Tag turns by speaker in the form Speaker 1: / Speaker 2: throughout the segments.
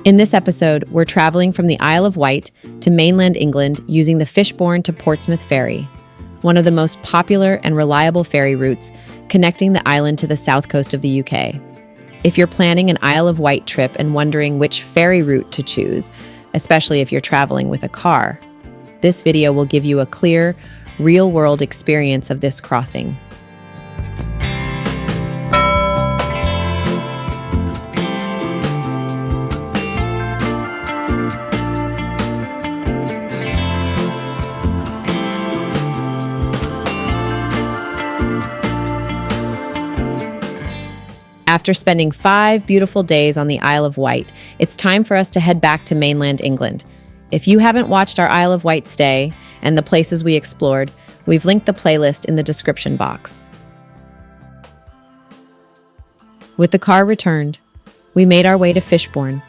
Speaker 1: In this episode, we're traveling from the Isle of Wight to mainland England using the Fishbourne to Portsmouth Ferry, one of the most popular and reliable ferry routes connecting the island to the south coast of the UK. If you're planning an Isle of Wight trip and wondering which ferry route to choose, especially if you're traveling with a car, this video will give you a clear, real-world experience of this crossing. After spending 5 beautiful days on the Isle of Wight, it's time for us to head back to mainland England. If you haven't watched our Isle of Wight stay and the places we explored, we've linked the playlist in the description box. With the car returned, we made our way to Fishbourne.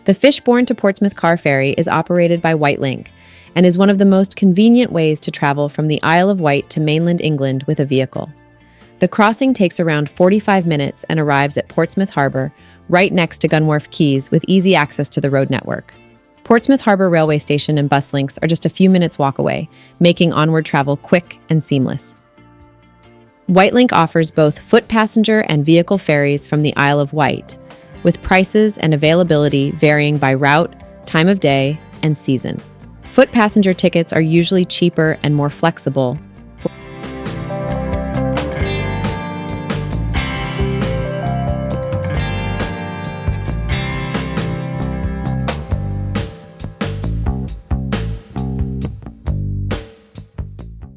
Speaker 1: The Fishbourne to Portsmouth car ferry is operated by Wightlink and is one of the most convenient ways to travel from the Isle of Wight to mainland England with a vehicle. The crossing takes around 45 minutes and arrives at Portsmouth Harbour, right next to Gunwharf Quays, with easy access to the road network. Portsmouth Harbour railway station and bus links are just a few minutes walk away, making onward travel quick and seamless. Wightlink offers both foot passenger and vehicle ferries from the Isle of Wight, with prices and availability varying by route, time of day, and season. Foot passenger tickets are usually cheaper and more flexible,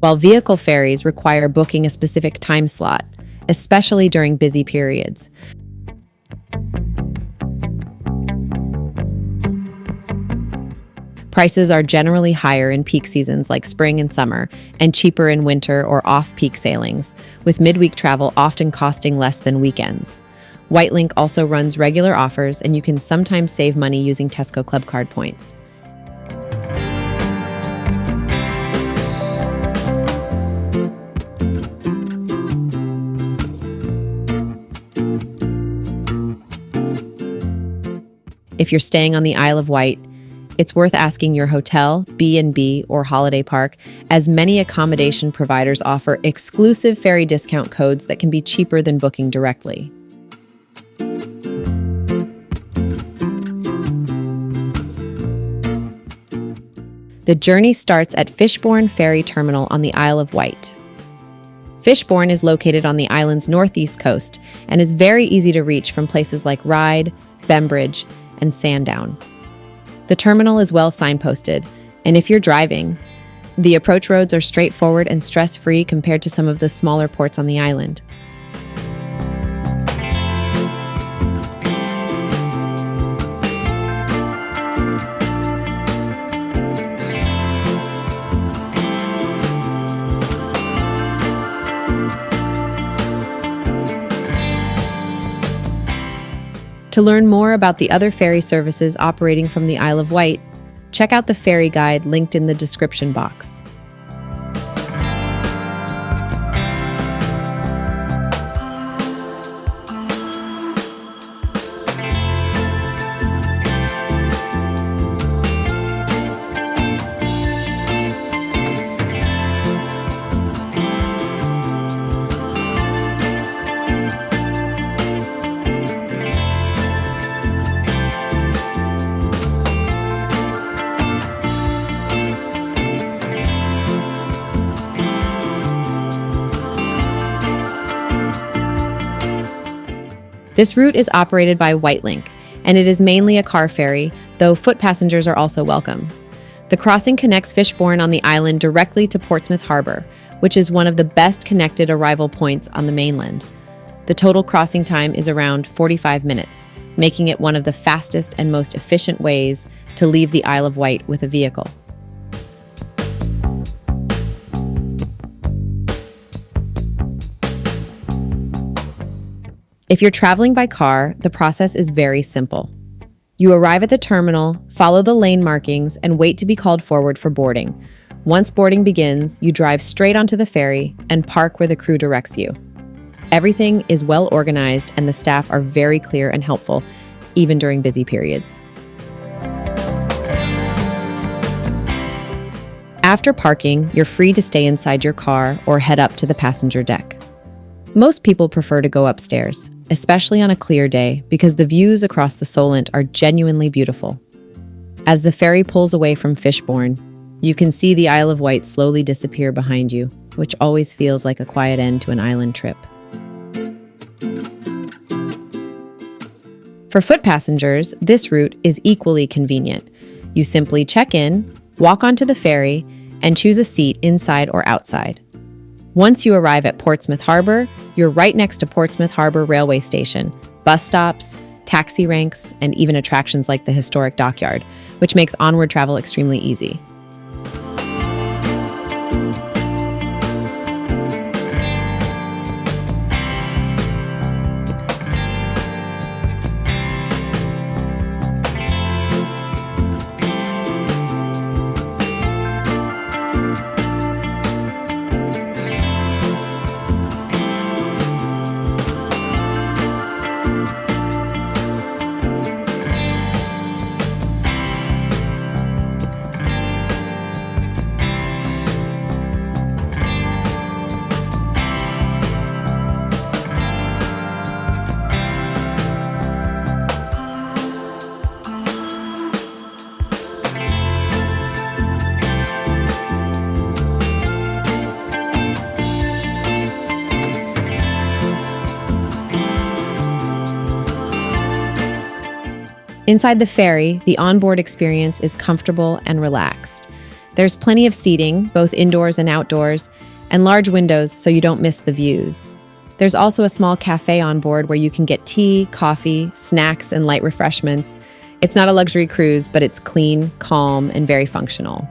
Speaker 1: while vehicle ferries require booking a specific time slot, especially during busy periods. Prices are generally higher in peak seasons like spring and summer, and cheaper in winter or off-peak sailings, with midweek travel often costing less than weekends. Wightlink also runs regular offers, and you can sometimes save money using Tesco Club card points. If you're staying on the Isle of Wight, it's worth asking your hotel, B&B, or holiday park, as many accommodation providers offer exclusive ferry discount codes that can be cheaper than booking directly. The journey starts at Fishbourne Ferry Terminal on the Isle of Wight. Fishbourne is located on the island's northeast coast and is very easy to reach from places like Ryde, Bembridge, and Sandown. The terminal is well signposted, and if you're driving, the approach roads are straightforward and stress-free compared to some of the smaller ports on the island. To learn more about the other ferry services operating from the Isle of Wight, check out the ferry guide linked in the description box. This route is operated by Wightlink, and it is mainly a car ferry, though foot passengers are also welcome. The crossing connects Fishbourne on the island directly to Portsmouth Harbour, which is one of the best connected arrival points on the mainland. The total crossing time is around 45 minutes, making it one of the fastest and most efficient ways to leave the Isle of Wight with a vehicle. If you're traveling by car, the process is very simple. You arrive at the terminal, follow the lane markings, and wait to be called forward for boarding. Once boarding begins, you drive straight onto the ferry and park where the crew directs you. Everything is well organized and the staff are very clear and helpful, even during busy periods. After parking, you're free to stay inside your car or head up to the passenger deck. Most people prefer to go upstairs, especially on a clear day, because the views across the Solent are genuinely beautiful. As the ferry pulls away from Fishbourne, you can see the Isle of Wight slowly disappear behind you, which always feels like a quiet end to an island trip. For foot passengers, this route is equally convenient. You simply check in, walk onto the ferry, and choose a seat inside or outside. Once you arrive at Portsmouth Harbour, you're right next to Portsmouth Harbour railway station, bus stops, taxi ranks, and even attractions like the historic dockyard, which makes onward travel extremely easy. Inside the ferry, the onboard experience is comfortable and relaxed. There's plenty of seating, both indoors and outdoors, and large windows so you don't miss the views. There's also a small cafe on board where you can get tea, coffee, snacks, and light refreshments. It's not a luxury cruise, but it's clean, calm, and very functional.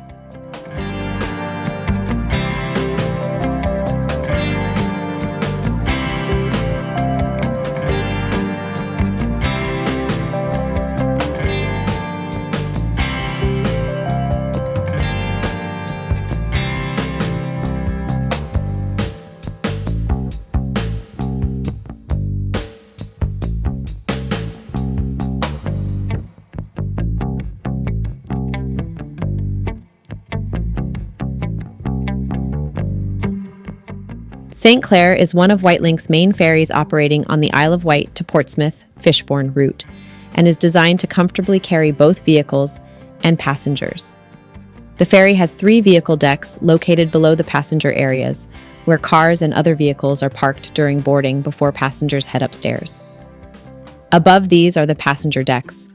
Speaker 1: St. Clair is one of Wightlink main ferries operating on the Isle of Wight to Portsmouth Fishbourne route and is designed to comfortably carry both vehicles and passengers. The ferry has 3 vehicle decks located below the passenger areas, where cars and other vehicles are parked during boarding before passengers head upstairs. Above these are the passenger decks,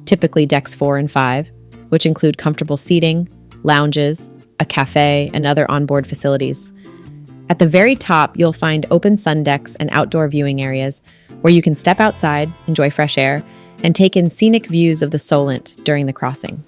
Speaker 1: typically decks 4 and 5, which include comfortable seating, lounges, a cafe, and other onboard facilities. At the very top, you'll find open sun decks and outdoor viewing areas where you can step outside, enjoy fresh air, and take in scenic views of the Solent during the crossing.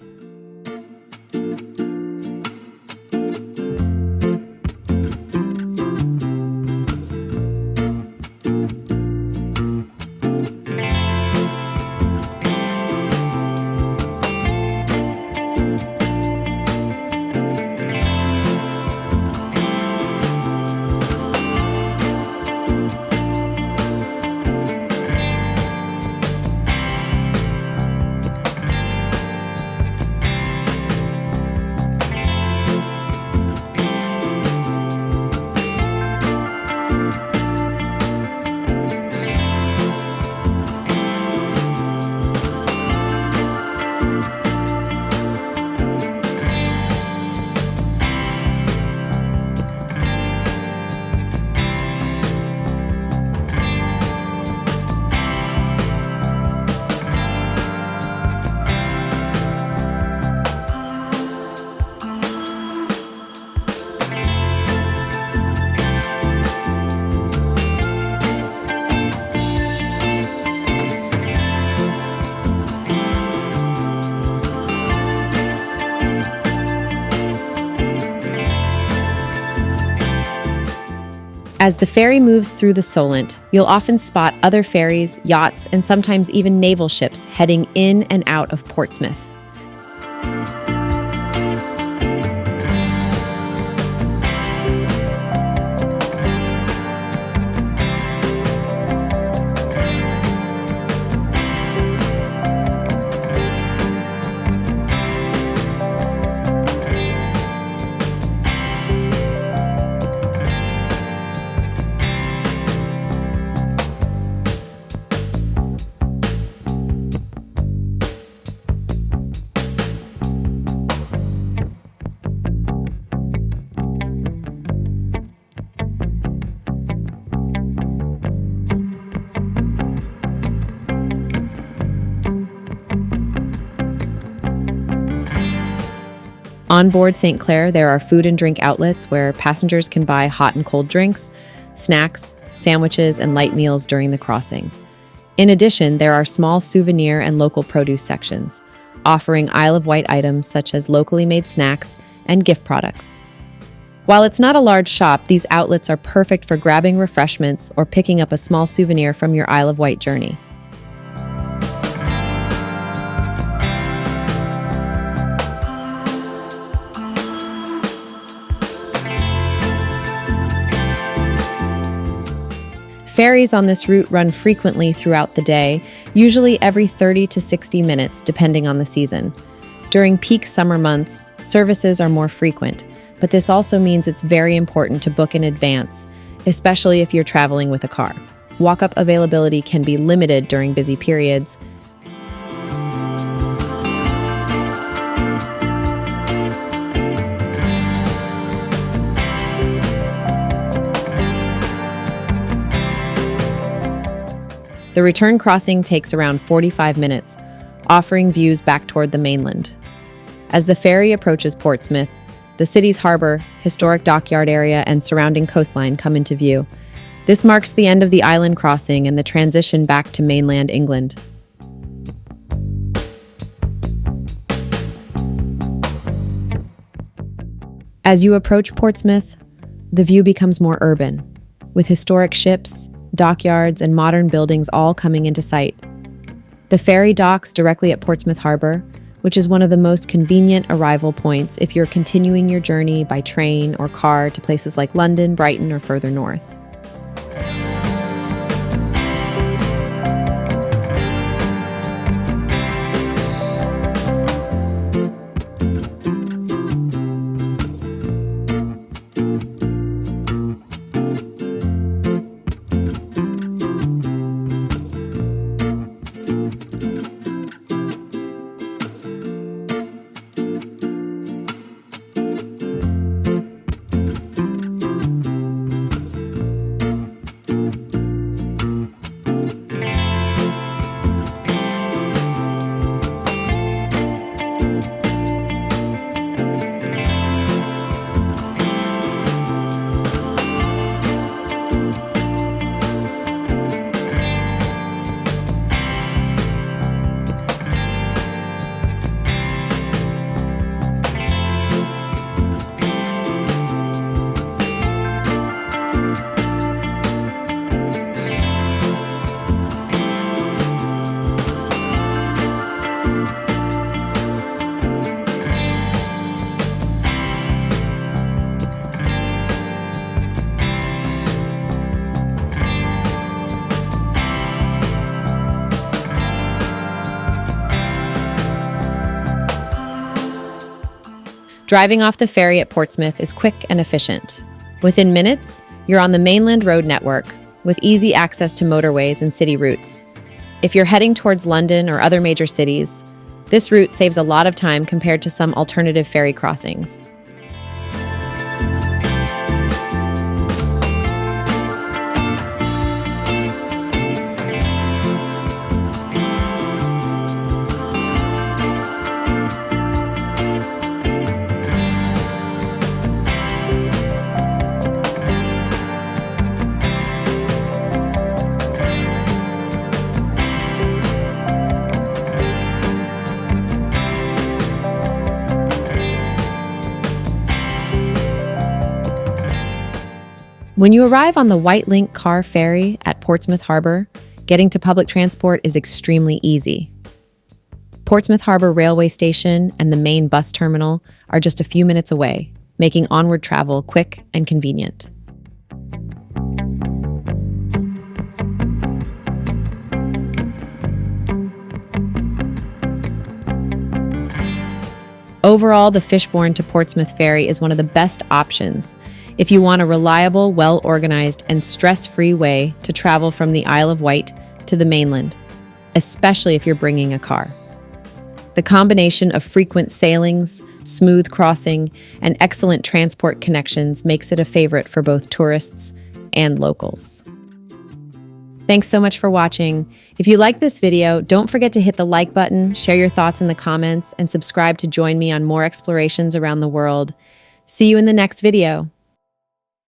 Speaker 1: As the ferry moves through the Solent, you'll often spot other ferries, yachts, and sometimes even naval ships heading in and out of Portsmouth. On board St. Clair, there are food and drink outlets where passengers can buy hot and cold drinks, snacks, sandwiches, and light meals during the crossing. In addition, there are small souvenir and local produce sections, offering Isle of Wight items such as locally made snacks and gift products. While it's not a large shop, these outlets are perfect for grabbing refreshments or picking up a small souvenir from your Isle of Wight journey. Ferries on this route run frequently throughout the day, usually every 30 to 60 minutes, depending on the season. During peak summer months, services are more frequent, but this also means it's very important to book in advance, especially if you're traveling with a car. Walk-up availability can be limited during busy periods. The return crossing takes around 45 minutes, offering views back toward the mainland. As the ferry approaches Portsmouth, the city's harbour, historic dockyard area, and surrounding coastline come into view. This marks the end of the island crossing and the transition back to mainland England. As you approach Portsmouth, the view becomes more urban, with historic ships, dockyards, and modern buildings all coming into sight. The ferry docks directly at Portsmouth Harbour, which is one of the most convenient arrival points if you're continuing your journey by train or car to places like London, Brighton, or further north. Driving off the ferry at Portsmouth is quick and efficient. Within minutes, you're on the mainland road network, with easy access to motorways and city routes. If you're heading towards London or other major cities, this route saves a lot of time compared to some alternative ferry crossings. When you arrive on the Wightlink car ferry at Portsmouth Harbour, getting to public transport is extremely easy. Portsmouth Harbour railway station and the main bus terminal are just a few minutes away, making onward travel quick and convenient. Overall, the Fishbourne to Portsmouth ferry is one of the best options if you want a reliable, well-organized, and stress-free way to travel from the Isle of Wight to the mainland, especially if you're bringing a car. The combination of frequent sailings, smooth crossing, and excellent transport connections makes it a favorite for both tourists and locals. Thanks so much for watching. If you like this video, don't forget to hit the like button, share your thoughts in the comments, and subscribe to join me on more explorations around the world. See you in the next video.